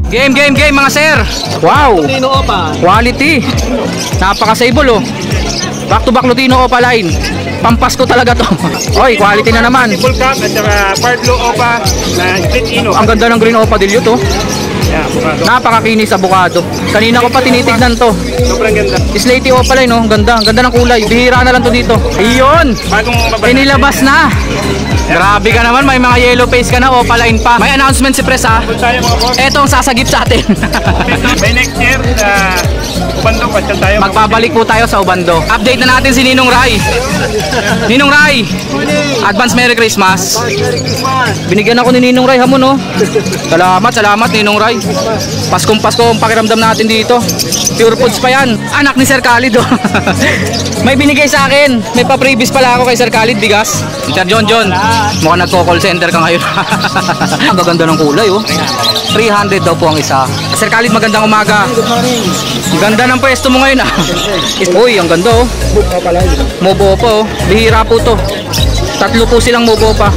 Game mga sir. Wow. Quality. Napaka-stable oh. Back to back Lutino Opa line. Pampasko talaga to. Oy, quality na naman. Full cup at saka Pardlo Opa na split ino. Ang ganda ng green Opa dilute to. Yeah, avocado. Napakakinis avocado. Kanina ko pa tinitignan to. Sobrang ganda. Slaty Opa line oh. Ang ganda ng kulay. Bihira na lang to dito. Ayun. Bagong mababa. Inilabas na. Grabe ka naman, may mga yellow face ka na, Opa line pa. May announcement si Pres ha. Tayo mga boss. Eto ang sasagip sa atin. By next year, Ubando, pasyal tayo. Magbabalik po tayo sa Ubando. Update na natin si Ninong Rai. Ninong Rai, advance Merry Christmas. Binigyan ako ni Ninong Rai hamon no. Salamat Ninong Rai. Paskong Pasko ang pakiramdam natin dito. Pure foods pa yan. Anak ni Sir Khalid oh. May binigay sa akin. May pa-previous pala ako kay Sir Khalid bigas. Sir John, mukhang nagko-call center ka ngayon. Ang gaganda ng kulay oh. 300 daw po ang isa. Sir Khalid, magandang umaga. Ganda ng pwesto mo ngayon ah. Uy, ang ganda oh. Mobo pa oh. Bihira po to. 3 po silang mobo pa.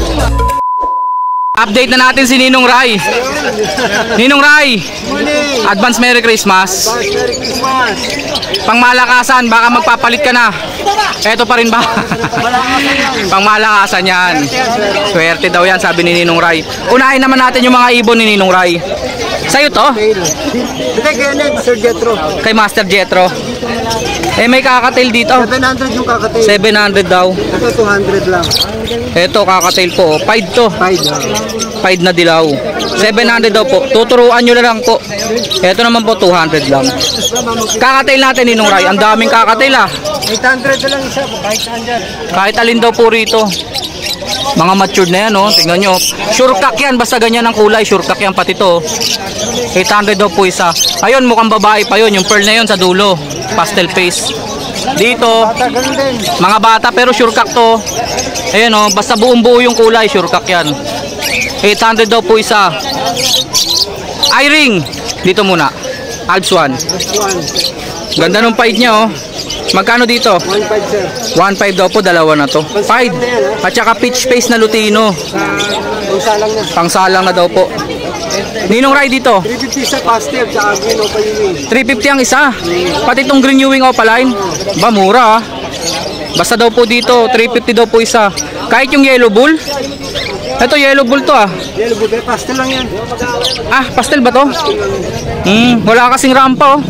Update na natin si Ninong Rai. Ninong Rai, advance Merry Christmas. Pangmalakasan, baka magpapalit ka na. Eto pa rin ba? Pangmalakasan yan. Swerte daw yan, sabi ni Ninong Rai. Unahin naman natin yung mga ibon ni Ninong Rai. Sa'yo to? Kay Master Jetro. Eh may kakatail dito. 700 yung kakatail. 700 daw. Ito 200 lang. Ito kakatail po. 5 to. 5 na dilaw. 700 daw po. Tuturuan nyo na lang po. Ito naman po 200 lang. Kakatail natin Ninong Rai. Ang daming kakatail ah. 800 na lang isa. Kahit saan dyan. Kahit alin daw po rito. Mga matured na yan oh. Tingnan nyo. Sure cock yan. Basta ganyan ang kulay. Sure cock yan pati to. 800 daw po isa. Ayun mukhang babae pa yun. Yung pearl na yun sa dulo. Pastel face. Dito mga bata pero sure cock to. Ayun oh. Basta buong buo yung kulay. Sure cock yan. 800 daw po isa. Eye-ring. Dito muna. Alps 1. Ganda ng paid niya oh. Magkano dito? 1.5 sir. 1.5 daw po, dalawa na to. 5. At saka peach face na Lutino. Pangsalang na. Pangsalang na daw po. Ninong Rai dito? 350 sa pastel, tsaka green Opa Ewing. 350 ang isa. Pati itong green Ewing Opa line. Ba, mura ah. Basta daw po dito, 350 daw po isa. Kahit yung yellow bull. Ito yellow bull to ah. Yellow bull, pastel lang yan. Ah, pastel ba to? Wala kasing rampa oh.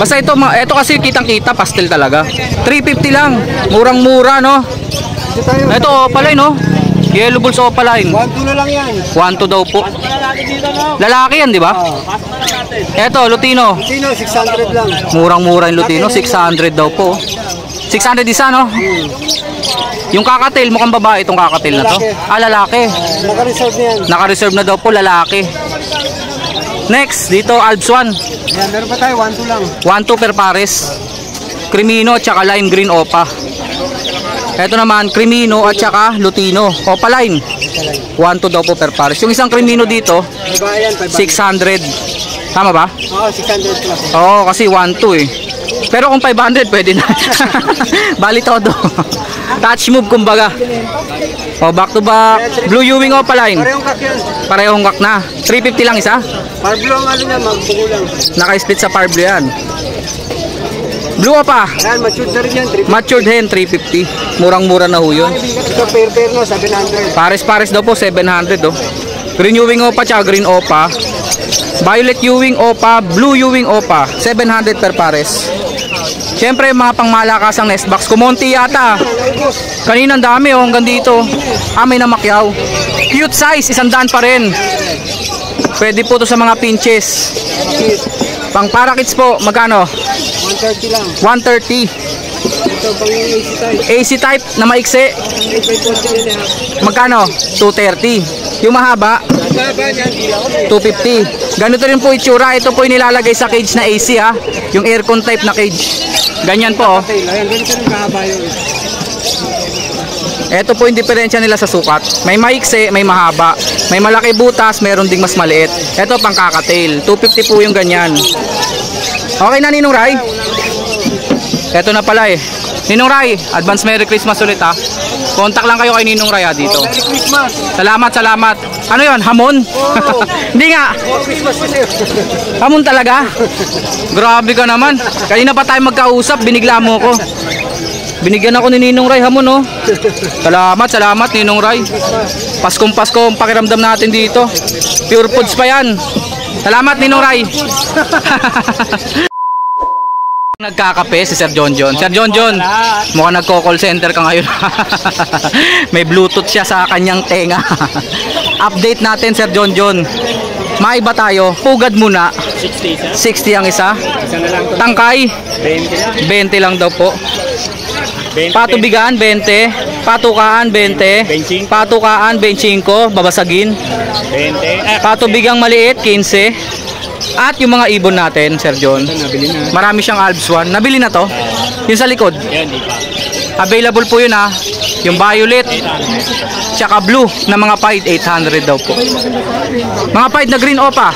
Basta ito kasi kitang-kita pastel talaga. 350 lang. Murang-mura no. Ito Opa line no. Yellow bulls Opa line. 1.2 na lang yan. 1.2 daw po. Lalaki yan, di ba? Ito Lutino. Lutino 600 lang. Murang-mura yung Lutino, 600 daw po. 600 isa no. Yung kakatail mukhang babae itong kakatail na to. Ah, lalaki. Naka-reserve na yan. Naka-reserve na daw po, lalaki. Next, dito Alps 1. Yan, meron pa tayo 1.2 lang. 1.2 per pares. Crimino at saka lime green Opa. Ito naman Crimino at saka Lutino Opa line. 1.2 daw po per pares. Yung isang Crimino dito 600. Tama ba? Oo, 600 plus. Oo, kasi 1.2 eh. Pero kung 500 pwede na. Bali todo. Touch move kumbaga. O back to back. Blue Ewing Opa line. Parehong kak yan. Parehong kak na. 350 lang isa. Parblo ang ano niya, magbuko lang. Naka-split sa Parblo yan. Blue Opa. Yan, matured na rin yan. Matured hen 350. Murang-mura na ho yun. Ito pair no, 700. Pares-pares daw po 700 oh. Green Ewing Opa tsaka green Opa. Violet Ewing Opa, Blue Ewing Opa, 700 per pares. Siyempre mga pangmalakasang nest box. Kumonti yata. Kanina ang dami oh, hanggang dito. Ah, may namakyaw. Cute size, 100 pa rin. Pwede po to sa mga pinches. Pang parakits po, magkano? 130 lang. 130. Ito pang AC type. AC type na maiksi. Magkano? 230. Yung mahaba? 250. Ganito rin po itsura. Ito po yung nilalagay sa cage na AC ha. Yung aircon type na cage. Ganyan po oh. Ayan, ganito rin kahaba yun. Ito po yung diferensya nila sa sukat. May maiksi, may mahaba. May malaki butas, meron ding mas maliit. Ito pang kakatail. 250 po yung ganyan. Okay na Ninong Rai? Ito na pala eh. Ninong Ray, advance Merry Christmas ulit ha. Contact lang kayo kay Ninong Ray ha dito. Merry Christmas! Salamat, salamat. Ano yon? Hamon? Hindi nga. Merry Christmas po sir! Hamon talaga. Grabe ka naman. Kanina pa tayo magkausap, binigla mo ko. Binigyan ako ni Ninong Ray hamon oh. Salamat, salamat Ninong Ray. Paskong Pasko ang pakiramdam natin dito. Pure foods pa yan. Salamat Ninong Ray. Nagkakape si Sir John John. Sir John John, mukhang nagko-call center ka ngayon. May Bluetooth siya sa kanyang tenga. Update natin Sir John John. Maiba tayo. Pugad muna. 60 ang isa. Tangkay 20 lang daw po. Patubigan 20. Patukaan 20. Patukaan 25. Babasagin 20. Patubigang maliit 15. At yung mga ibon natin, Sir John, marami siyang Alps 1. Nabili na to? Yung sa likod. Available po yun ha. Yung violet, tsaka blue na mga pied, 800 daw po. Mga pied na green opa,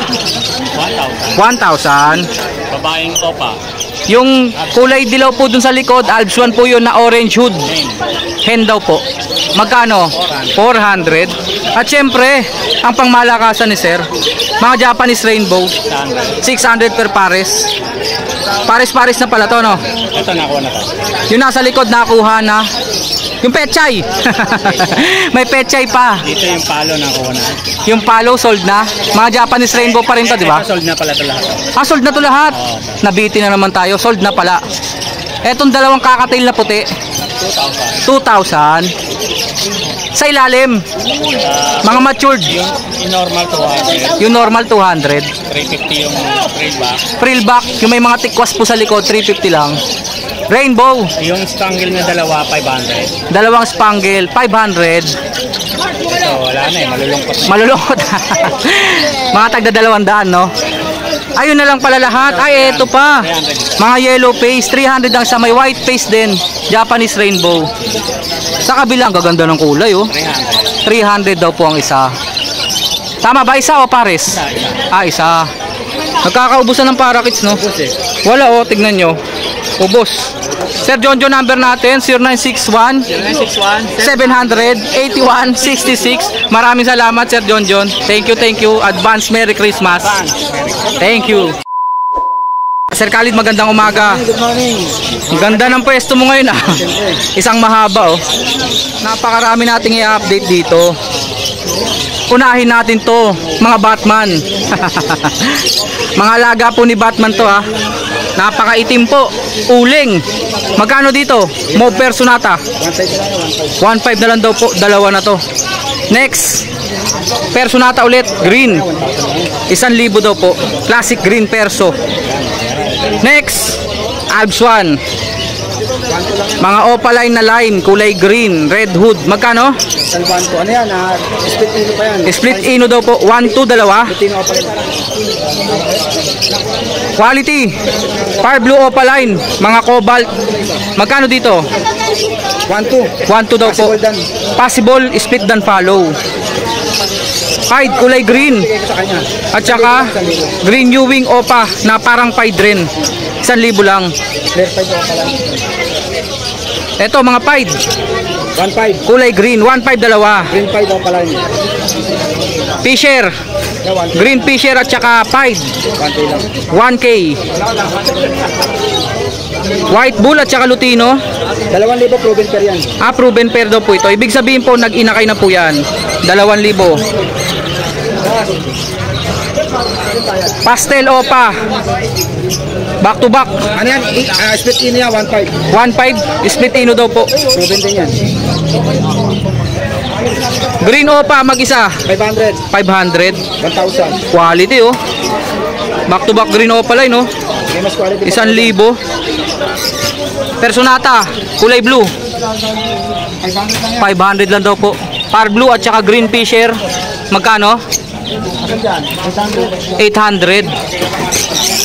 1,000. Babaeng topa. Yung kulay dilaw po dun sa likod, Alps 1 po yun na orange hood. Hen daw po. Magkano? 400. At syempre, ang pangmalakasan ni Sir, mga Japanese rainbow, 600 per pares. Pares-pares na pala to, no? Ito nakuha na to. Yung nasa likod nakuha na. Yung pechay. May pechay pa. Dito yung palo nakuha na. Yung palo sold na. Mga Japanese rainbow pa rin to, di ba? Sold na pala ito lahat. Ah, sold na to lahat. Nabiti na naman tayo. Sold na pala. Etong dalawang kakatail na puti, 2,000. Sa ilalim, mga matured, Yung normal 200. yung normal 200. 350 yung trade back. Frillback, yung may mga tikwas po sa likod, 350 lang. Rainbow, Yung spangle na dalawa, 500. dalawang spangle, 500. Ito, wala na eh. Malulungkot na. Malulungkot. Mga tagda 200, no? Ayun na lang pala lahat. Ay, eto pa. Mga yellow face, 300 ang sa may white face din. Japanese rainbow. Sa kabila, ang gaganda ng kulay, oh. 300 daw po ang isa. Tama ba? Isa o pares? Ah, isa. Nagkakaubusan ng parakits, no? Wala, oh. Tignan nyo. Ubos. Sir John John, number natin 0961 700 8166. Maraming salamat Sir John John. Thank you. Advance Merry Christmas. Thank you. Sir Khalid, magandang umaga. Good morning! Ang ganda ng pwesto mo ngayon ah. Isang mahaba oh. Napakarami nating i-update dito. Unahin natin to, mga Batman. Mga alaga po ni Batman to ha. Napakaitim po. Uling. Magkano dito? Mauve Pair Sonata. 1.5 na lang daw po. Dalawa na to. Next. Pair Sonata ulit. Green. 1,000 daw po. Classic green perso. Next. Alps 1. Mga opaline na line. Kulay green. Red hood. Magkano? Salvan ko. Ano yan? Split ino pa yan. Split ino daw po. 1, 2, dalawa. Latino pa rin. Quality. Fire blue opaline. Mga cobalt. Magkano dito? 1, 2. 1, 2 daw po. Possible done. Possible split dan follow. Pied kulay green. Bigay ko sa kanya. At saka green new wing opa na parang pied rin. 1,000 lang. Clear 5 ko pala. Ito mga pied. 1.5. Kulay green. 1.5 dalawa. Green 5 ko pala. Fisher. Yeah, 1. Green fisher at saka pied. 1K lang. 1K. White bull at saka lutino. 2,000 proven pair yan. Ah, proven pair daw po ito. Ibig sabihin po, nag-inakay na po yan. 2,000. Pastel opa. Back to back. Ano yan? Split ino yan. 1.5. 1.5. Split ino daw po. Proven din yan. Green opa, mag-isa. 500. 500. 1,000. Quality oh. Back to back green opa line oh. May mas quality. 1,000. Personata, kulay blue. 500 lang daw po. Par blue at saka green fisher. Magkano? 800.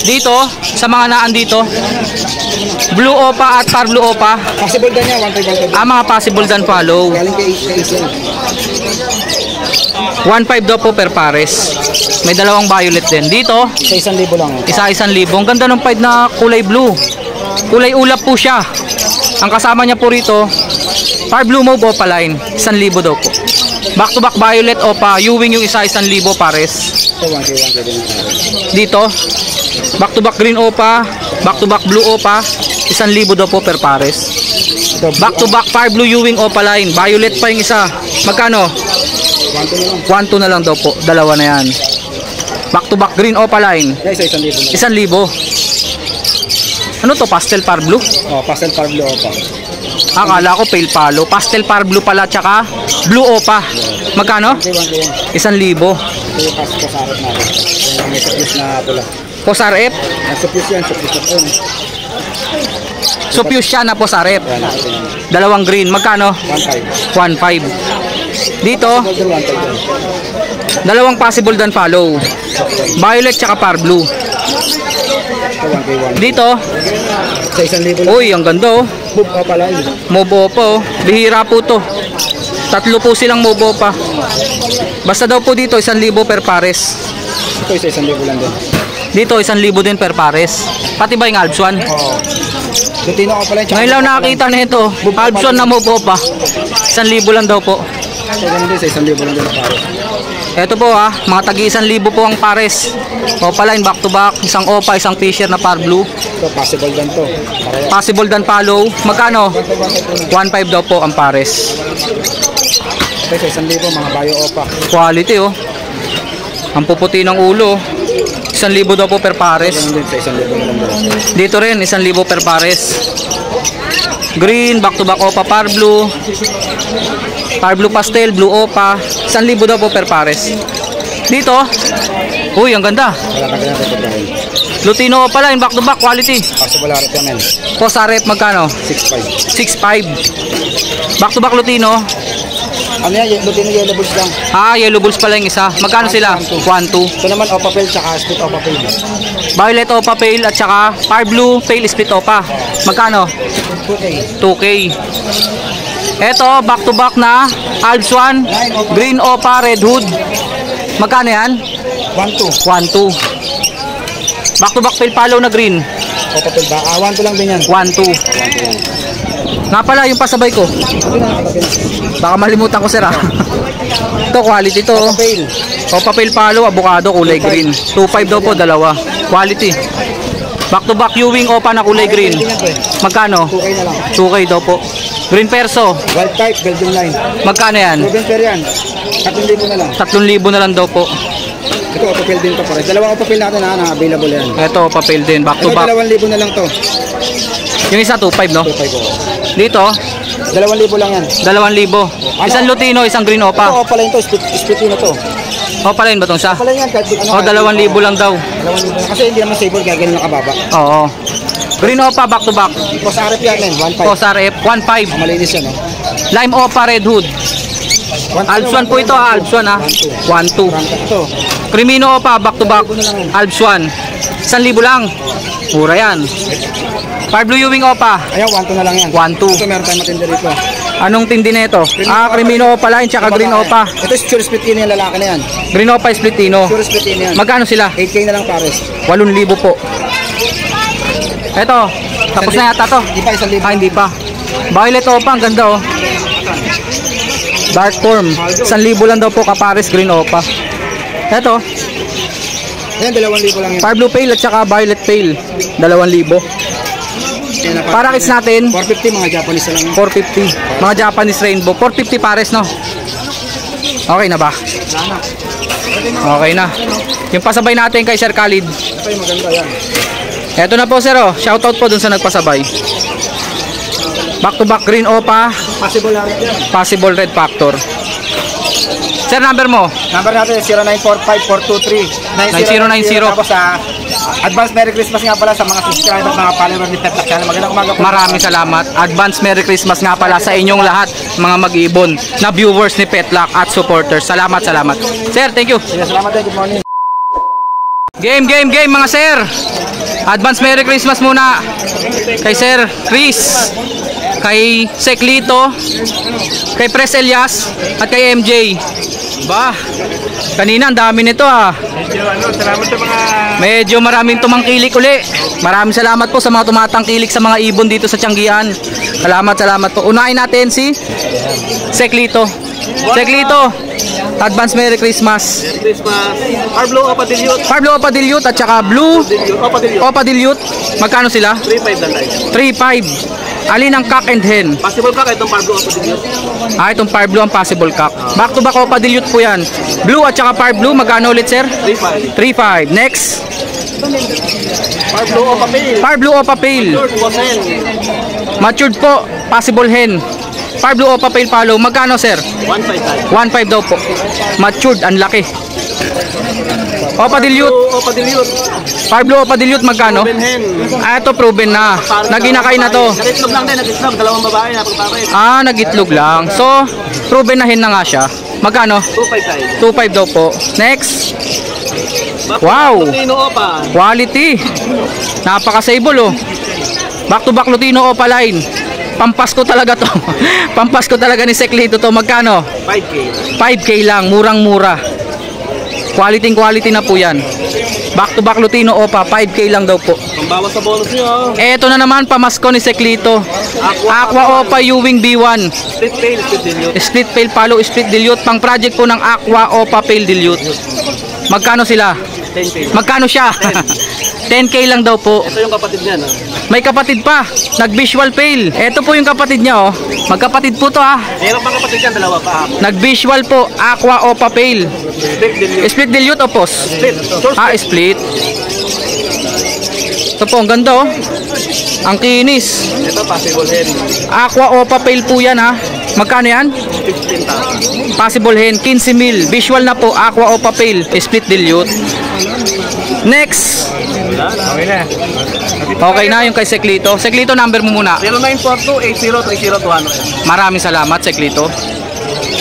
Dito, sa mga naan dito, blue opa at par blue opa. Possible dan yan. 1.5. Ah, mga possible dan follow. Galing kay Ace. 1.5 daw po per pares. May dalawang violet din. Dito, Sa 1,000 lang. isa 1,000. Ang ganda ng pied na kulay blue. Kulay ulap po siya. Ang kasama niya po rito, Par Blue Mauve Opaline, 1,000 daw po. Back to back Violet Opa, Ewing yung isa, 1,000 pares. Ito 1K din ang pares. Dito, back to back Green Opa, back to back Blue Opa, 1,000 daw po per pares. Ito, Back to back Par Blue Ewing Opaline, Violet pa yung isa. Magkano? 1K na 1,200 na lang. lang daw po, dalawa na yan. Back to back Green Opaline, Guys, 1,000 na. 1,000. Ano to, pastel Par Blue? Oh, pastel Par Blue Opa. Akala ko pale palo. Pastel Par Blue pala, tsaka Blue Opa. Magkano? 1K yan. 1,000. Ito yung kasarap natin. Yung may supuse na pula. Posarep. Ang supuse yan, supuse na pula. Supuse siya na posarep. Yan, natin yan. Dalawang green. Magkano? 1,500. 1,500. Dito, Golden 1,500 yan. dalawang possible dan follow. Violet tsaka Par Blue. Ito 1K 1. Dito, Sa 1,000 lang. uy, ang ganda oh. Boop Opa lang. Mobo po. Bihira po to. Tatlo po silang mobo pa. Basta daw po dito 1,000 per pares. Ito isa 1,000 lang din. Dito 1,000 din per pares. Pati ba yung Alps 1? Oo. Lutino Opa lang. Ngayon lang nakakita na ito. Alps 1 na mobo pa. 1,000 lang daw po. So, ganun din sa 1,000 lang din ang pares. Ito po ha, mga tagi 1,000 po ang pares. Opaline back to back, isang Opa, isang Fisher na Par Blue. Ito, possible dan to. Pareha. Possible dan follow. Magkano? 1,500 daw po ang pares. Ito sa 1,000 mga Bayo Opa. Quality oh. Ang puputi ng ulo. 1,000 daw po per pares. Ganun din sa 1,000 lang din. Dito rin 1,000 per pares. Green, back to back Opa Par Blue. Par Blue Pastel, Blue Opa. 1,000 daw po per pares. Dito, uy, ang ganda. Wala ka ganun ito dahil. Lutino Opa line, back to back quality. Possible arit yan. Posarep, magkano? 6,500. 6,500. Back to back Lutino. Ano yan? Lutino Yellow Bulls lang. Ah, Yellow Bulls pala yung isa. Magkano sila? 1,200. Ito naman Opa Pale tsaka Split Opa Pale. Violet Opa Pale at saka Par Blue Pale Split Opa. Magkano? 2K. 2K. Eto, back to back na Alps 1, Green Opa, Red Hood. Magkano yan? 1,200. 1,200. Back to back Pale Palo na green. Opa Pale ba? 1,200 lang din yan. 1,200. Nga pala, yung pasabay ko. Ito na nakatabi na. Baka malimutan ko sir ah. Ito, quality to. Opa Pale. Opa Pale Palo, avocado, kulay green. 2,500 daw po, dalawa. Quality. Back to back Ewing Opa na kulay green. Magkano? 2K na lang. 2K daw po. Green Perso, Wild type, Belgian line. magkano yan? Proven pair yan. 3,000 na lang. 3,000 na lang daw po. Ito Opa Pale din to pare. Dalawang Opa Pale natin na available yan. Ito, papel din, back to Ito back. 2,000 na lang to. Yung isa, 2,500 no? 2,500 ko. Dito, 2,000 lang yan. 2,000. Isang Lutino, isang Green Ito Opa. Opa line to, split na to. Opa rin ba itong isa? Opa line yan kahit ano. O, 2,000 lang daw. 2,000 lang. Kasi hindi naman stable kaya ganyan yung kababa. Oo. Green Opa, back to back. Tapos RF yan men, 1,500. Posar F, 1,500. Malinis yan, no? Lime Opa, Red Hood. Alps 1 po ito, Alps 1 ha. 1,200. Ito, Crimino Opa, back to back. Alps 1. 1,000 lang. Mura yan. Par Blue Ewing Opa, ayaw, 1,200 na lang yan. 1,200. Ito meron tayong matindi rito. Anong tindi na ito? Ah, Crimino Opa line, tsaka Green Opa. Ito is Sure Split Ino yung lalaki na yan. Green Opa, Splitino. Sure Split Ino yan. Magkano sila? 8K na lang pares. 8,000 po. Eto, tapos na yata to. Di pa 1,000. Ah, hindi pa. Violet Opa, ang ganda oh. Dark form. 1,000 lang daw po kapares Green Opa. Eto, Ayan, 2,000 lang yan. Par Blue Pale at saka Violet Pale. 2,000. Yan na, Para kits natin, 450 mga Japanese na lang. 450. Mga Japanese Rainbow. 450 pares no? Okay na ba? Okay na. Yung pasabay natin kay Sir Khalid. Ito yung maganda yan. Eto na po sir oh. Shoutout po dun sa nagpasabay. Back to back Green Opa. Possible na rin yan. Possible Red Factor. Sir, number mo? Number natin 0945-423-9090. Tapos advance Merry Christmas nga pala sa mga subscribers, mga follower ni Petlak Channel. Magandang umaga po. Maraming salamat. Advance Merry Christmas nga pala sa inyong lahat, mga mag-ibon na viewers ni Petlak at supporters. Salamat, salamat. Sir, thank you. Sige, salamat din. Good morning. Game mga sir. Advance Merry Christmas muna kay Sir Chris, kay Seclito, kay Pres Elias at kay MJ. Ba, Kanina, ang dami nito ah. Medyo salamat sa mga... Medyo maraming tumangkilik uli. Maraming salamat po sa mga tumatangkilik sa mga ibon dito sa Tianggian. Salamat po. Unahin natin si Seklito. Seklito, advance Merry Christmas. Christmas. Parblo Opa Dilute. Parblo Opa Dilute at saka Blue Opa Dilute. Opa Dilute. Magkano sila? 3.5 lang tayo. 3.5. Alin ang cock and hen? Possible ka kahit itong Parblo Opa Dilute. Itong Parblo ang possible cock. Back to back Opa Dilute po yan. Blue at saka Parblo, magkano ulit sir? 3.5. 3.5. Next, Parblo Opa Pale. Parblo Opa Pale. Short Bosen. Matured po, possible hen. Parblo Opa Pale Palo, magkano sir? 1.5 tayo. 1.5 daw po. Matured, ang laki. Opa Dilute, Opa Dilute. Parblo Opa Dilute, magkano? Proven hen. Ito proven na. Naginakay na to. Nag-itlog lang din, nag-itlog. Dalawang babae na pagpapit. Nagitlog lang. So, proven na hen na nga siya. Magkano? 2.5 tayo. 2.5 daw po. Next. Wow. Lutino Opa. Quality. Napaka-sable oh. Back to back Lutino Opa line. Pampasko talaga to. Pampasko talaga ni Seklito to. Magkano? 5K. 5K lang. Murang-mura. Quality na po yan. Back to back Lutino Opa. 5K lang daw po. Pambawas sa bonus nyo. Eto na naman, pamasko ni Seklito. Aqua Opa Ewing B1. Split tail, split dilute. Split Pale Palo, Split Dilute. Pang project po ng Aqua Opa Pale Dilute. Magkano sila? 10K. Magkano siya? 10K lang daw po. Ito yung kapatid niya, no? May kapatid pa. Nag-visual pale. Ito po yung kapatid niya oh. Magkapatid po to ah. Meron pang kapatid yan, dalawa pa. Nag-visual po. Aqua Opa Pale. Split dilute. Split Dilute o pos? Split. Short Split. Ito po, ang ganda oh. Ang kinis. Ito, possible hen. Aqua Opa Pale po yan ha. Magkano yan? 15,000. Possible hen, 15 mil. Visual na po, Aqua Opa Pale. Split Dilute. Next. Okay na. Okay na yung kay Seklito. Seklito, number mo muna. 0942-8030-200. Maraming salamat, Seklito.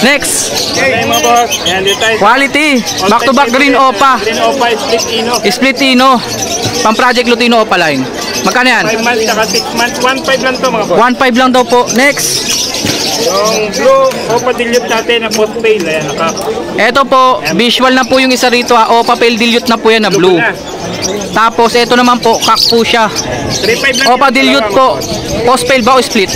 Next. Okay mga boss. Ayan, dito tayo. Quality. Back to back Green Opa. Green Opa, Split Ino. Split Ino. Pang Project Lutino Opa line. Magkano yan? 5 months saka 6 months. 1.5 lang to mga boss. 1.5 lang daw po. Next. Yung Blue Opa Dilute natin na post pale. Ayan, Ito po, visual na po yung isa rito ha. Opa Pale Dilute na po yan na blue. Tapos ito naman po, cock po siya. 3.5 lang. Opa Dilute po. Post pale ba o split?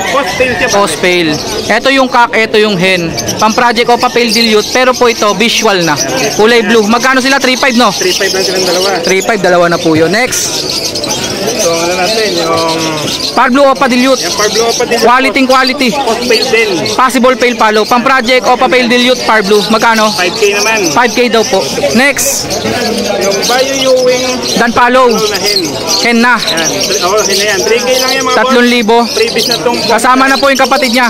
Post pale siya. Post pale. Ito yung cock, ito yung hen. Pang Project Opa Pale Dilute. Pero po ito, visual na. Kulay blue. Magkano sila? 3.5 no? 3.5 lang silang dalawa. 3.5, dalawa na po yun. Next. So ano natin, yung Parblo Opa Dilute. Parblo Opa Dilute. Quality. Post pale din. Possible Pale Palo. Pang Project Opa Pale Dilute Parblo. Magkano? 5K naman. 5K daw po. Next. Yung Bayo Ewing Dan Palo. na hen. Hen na. Yan. Hen na yan. 3K lang yan mga boss. 3,000. Previous na tong Kasama na po yung kapatid niya.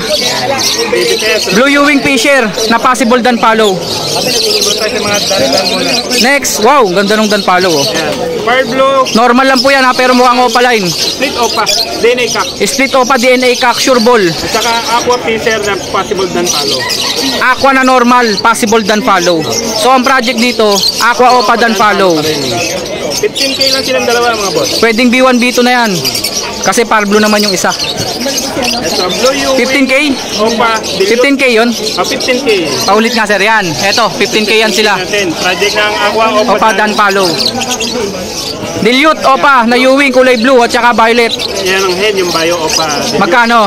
previous na yan. Blue Ewing Fisher na possible Dan Palo. Ito tayo sa mga dalitan muna. Next. Wow, ganda nung Dan Palo oh. Yan. Parblo Normal lang po yan ha, pero mukhang Opa line. Split Opa. DNA Cock. Split Opa DNA Cock Sure Ball. At saka Aqua Fisher na possible dan palo. Aqua na normal, possible Dan Palo. So ang project dito, Aqua Opa Dan Palo. 15K lang silang dalawa mga boss. Pwedeng B1 B2 na yan. Kasi Parblo naman yung isa. Ito, Blue Ewing 15K? Opa. 15K yun? 15K. Paulit nga sir, yan. Eto, 15K yan sila. Natin. Project ng Aqua Opa. Opa Dan Palo. Dilute Opa na Ewing kulay blue at saka violet. Yan ang hen, yung Bayo Opa. Magkano?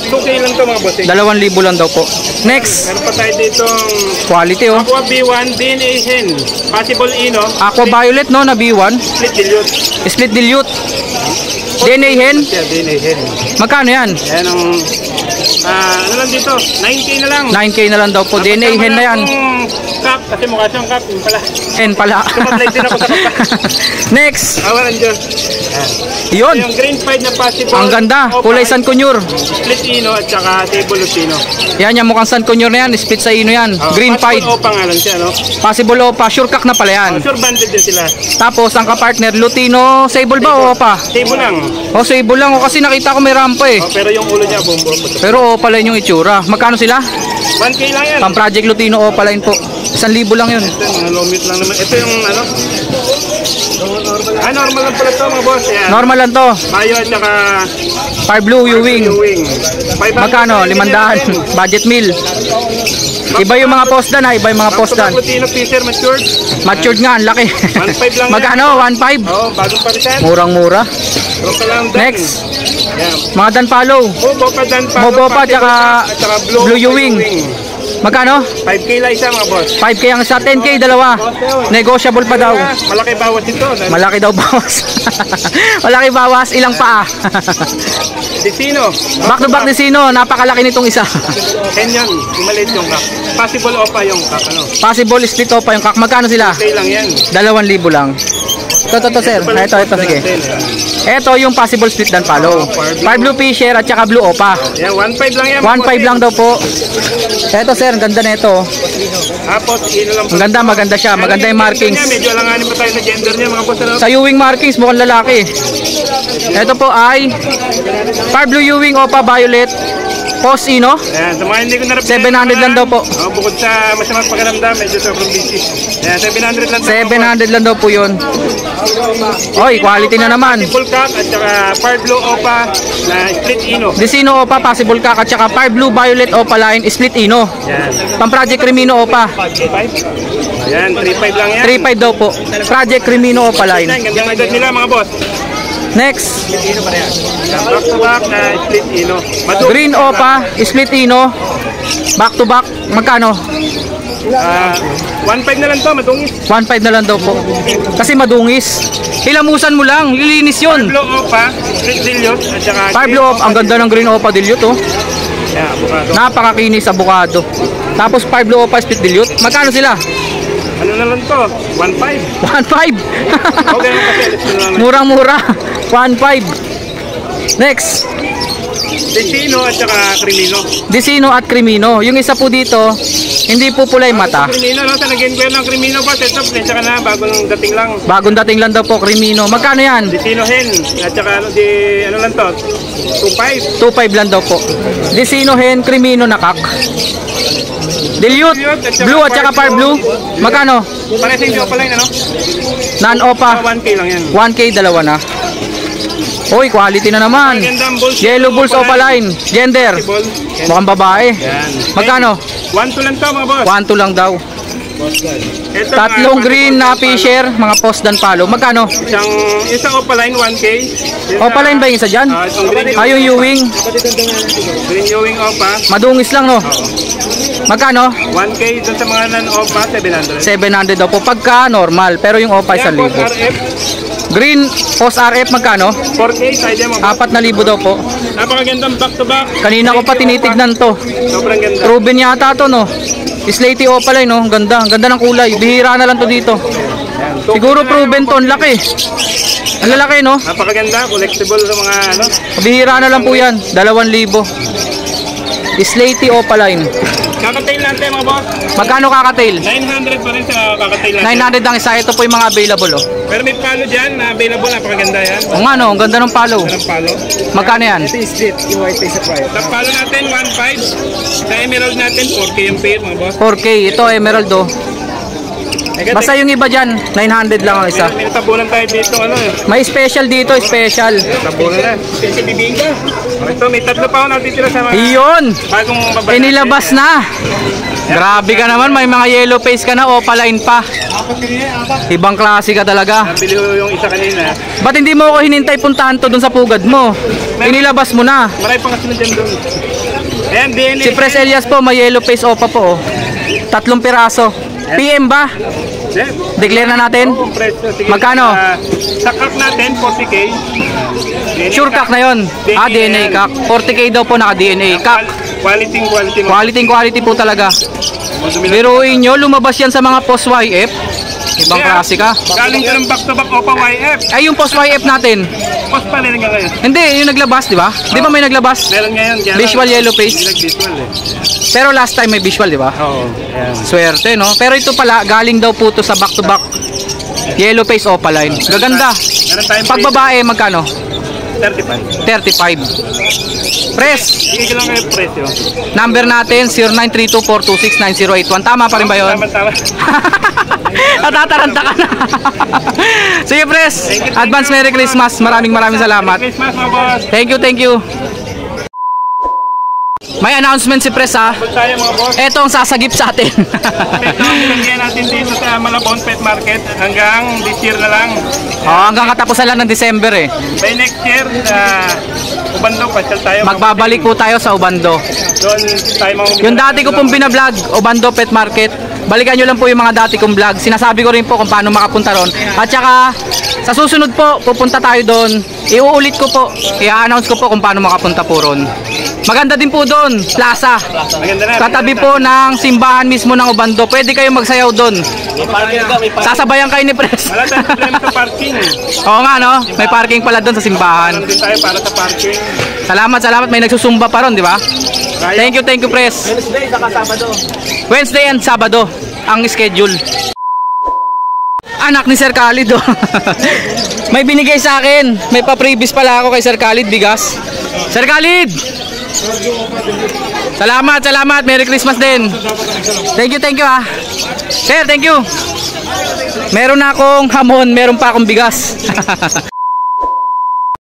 2K lang to mga boss. 2,000 lang daw po. Next, Meron pa tayo dito quality oh. Aqua B1 DNA hen. Possible Ino. Aqua violet no na B1. Split Dilute. Split Dilute. DNA hen. Yeah, DNA hen. Magkano yan? Yan ang ano lang dito, 9K na lang. 9K na lang daw po. DNA hen na yan. Cup, kasi mukha siyang cup, yun pala. Hen pala. Sumablay din ako sa cup. Next. Awalan dyan. Yun. Yung green fight na possible. Ang ganda. Opa, Kulay San Cunyur. Split Ino at saka table Lutino. Yan yan. Mukhang San Cunyur na yan. Split sa ino yan. Green Possible pied. Opa nga lang siya, no? Possible Opa. Sure cock na pala yan. Sure banded din sila. Tapos ang kapartner Lutino. Sable ba o Opa? Table lang. O sable lang. O kasi nakita ko may rampa eh. Pero yung ulo niya, bumbo. Pero Opa line yung itsura. Magkano sila? 1K lang yan. Pang Project Lutino Opa line po. 1,000 lang yun. Ito, mga low meat lang naman. Ito yung ano? Normal lang pala ito mga boss. Yan. Normal lang to. Mayo at saka Fire Blue Ewing. Ewing. 500 Magkano? lang din 500. Budget meal. Iba yung mga posdan ha, iba yung mga posdan. Lutino Fisher matured. Matured nga, ang laki. 1.5 lang yan. Magkano? 1.5? Oo, bagong parisan. Murang-mura. Pero ka lang dan. Next, Yan. mga danpalo. Mobopa dan pa. Mobopa tsaka Blue Ewing. Magkano? 5K lang isa mga boss. 5K ang isa, 10K dalawa. Negotiable pa daw. Malaki bawas ito. Malaki daw bawas. Malaki bawas, ilang paa. Desino. Back to back ni Sino, napakalaki nitong isa. 10 yan. Imalit yung kak. Possible opa yung kak. Ano? Possible split pa yung kak. Magkano sila? 5K lang yan. 2,000 lang. Ito sir. Ito sige. Ito yung possible split dan palo. Fire blue fisher at saka blue opa. Yan, 1.5 lang yan. 1.5 lang daw po. Ito sir, ang ganda nito. Tapos, lang Ang ganda, maganda siya. Maganda yung markings. Medyo alanganin pa tayo sa gender niya mga boss. Ano? Sa Ewing markings, mukhang lalaki. Ito po ay Fire blue Ewing opa violet. Post Ino. Ayan, sa mga hindi ko narap 700 lang daw po. Bukod sa masamang pagkaramdam, medyo sobrang busy. Ayan, 700 lang daw. 700 lang daw po yun. Oy, quality na naman. Full cock at saka fire blue opa na split ino. Desino opa, possible kak at saka Fire blue violet opa line, split ino. Ayan. Pang Project Crimino opa. 3.5? Ayan, 3.5 lang yan. 3.5 daw po. Project Crimino opa line. Gandang edad nila mga boss. Next, Ayan, back to back na split ino. green opa, split ino. Back to back, magkano? 1.5 na lang to, madungis. 1.5 na lang daw po. Kasi madungis. Hilamusan mo lang, lilinis yun. Blue opa, split dilute at saka Fire blue opa, ang ganda ng green opa dilute oh. Ayan, abukado. Napakakinis avocado. Tapos Fire blue opa split dilute. Magkano sila? Ano na lang to? 1.5. 1.5. Okay lang kasi, let's go naman. Murang-mura. 1.5. Next, Desino at saka Crimino. Desino at Crimino. Yung isa po dito, hindi po pula yung mata. Crimino, no? Sa nag-inquire ng Crimino ba? Set up, saka na, bagong dating lang. Bagong dating lang daw po, Crimino. Magkano yan? Desino hen, at saka ano lang to? 2.5. 2.5 lang daw po. Desino hen, Crimino na kak. Dilute, blue at saka Fire blue. Magkano? Parang yung opa line, ano? Non-opa. 1K lang yan. 1K, dalawa na. Hoy, quality na naman. Magandang bulls. Yellow bulls opa line. Gender. Ball. Mukhang babae. Yan. Magkano? 1.2 lang to mga boss. 1.2 lang daw. Ito, Tatlong mga green na fisher, mga post dan palo. Magkano? Isang opa line, 1K. Opa line ba yung isa dyan? Itong green Yung Ewing. Green Ewing opa. Madungis lang no? Magkano? 1K dun sa mga non-opa, 700. 700 daw po pagka normal. Pero yung opa Yan, 1,000. boss RF. Green post RF magkano? 4K, side mo. 4,000 daw po. Napakagandang back to back. Kanina ko pa tinitignan to. Sobrang ganda. Proven yata to no? Slaty opa line no? Ang ganda. Ang ganda ng kulay. Bihira na lang to dito. Siguro proven to. Ang laki. Ang lalaki no? Napakaganda, collectible sa mga ano. Bihira na lang po yan. 2,000. Slaty opa line. Kakatail natin mga boss. Magkano kakatail? 900 pa rin sa kakatail natin. 900 ang isa. Ito po yung mga available oh. Pero may palo dyan na available, napakaganda yan. O nga no? Ang ganda ng palo. Ang palo. Magkano yan? Sa palo natin, 1.5. Sa emerald natin, 4K yung pair mga boss. 4K. Ito emerald oh. Basta yung iba dyan, 900 lang ang isa. May tabunan tayo dito, ano eh. May special dito, special. Tabunan na. Special bibingka. Ito, may tatlo pa ako natitira sa mga Iyon! bagong babae. Inilabas na! Grabe ka naman, may mga yellow face ka na, opaline pa. Ibang klase ka talaga. Nabili ko yung isa kanina. Ba't hindi mo ako hinintay puntahan to dun sa pugad mo? Inilabas mo na. Marami pang kasunod dyan doon. Ayan, DNA. Si Pres Elias po, may yellow face opa po. Oh. 3 piraso. PM ba? Declare na natin? Oo, presyo. Sige. Magkano? Sa kak natin, 40K. Sure kak na yun. DNA kak. 40K daw po naka-DNA kak. Quality. Quality po talaga. Biruin nyo, lumabas yan sa mga post YF. Ibang klase ka. Galing ka ng back-to-back opa YF. Ay, yung post YF natin. Post pa rin ngayon. Hindi, yung naglabas, di ba? Di ba may naglabas? Meron ngayon. Kaya Visual yellow face. Visual eh. Pero last time may visual, di ba? Oo. Ayan. Swerte, no? Pero ito pala, galing daw po to sa back-to-back yellow face opaline. Gaganda. Meron tayong Pag babae, magkano? 35. 35. Press, Sige lang kayo presyo. number natin 0932-426-9081. Tama pa rin ba yun? Tama. Natataranta ka na. Sige, Press. Advance Merry Christmas. Maraming salamat. Christmas mga boss. Thank you. May announcement si Pres ha. Abot tayo mga boss. Ito ang sasagip sa atin. Pet na nilagyan natin dito sa Malabon Pet Market hanggang this year na lang. Hanggang katapusan lang ng December eh. By next year, Ubando, pasyal tayo. Magbabalik po tayo sa Ubando. Doon tayo mga Yung dati ko pong binablog, Ubando Pet Market. Balikan nyo lang po yung mga dati kong vlog. Sinasabi ko rin po kung paano makapunta ron. At saka, sa susunod po, pupunta tayo doon. Iuulit ko po. I-announce ko po kung paano makapunta po ron. Maganda din po doon, plaza. Maganda na. Katabi po ng simbahan mismo ng Ubando. Pwede kayo magsayaw doon. Sasabayan kayo ni Pres. Wala tayong problema sa parking. Oo nga no, may parking pala doon sa simbahan. Doon tayo para sa parking. Salamat, may nagsusumba pa ron, di ba? Thank you, Pres. Wednesday, saka Sabado. Wednesday and Sabado ang schedule. Anak ni Sir Khalid oh. May binigay sa akin. May pa-previous pala ako kay Sir Khalid bigas. Sir Khalid! Salamat. Merry Christmas din. Thank you ah. Sir, thank you. Meron na akong hamon, meron pa akong bigas.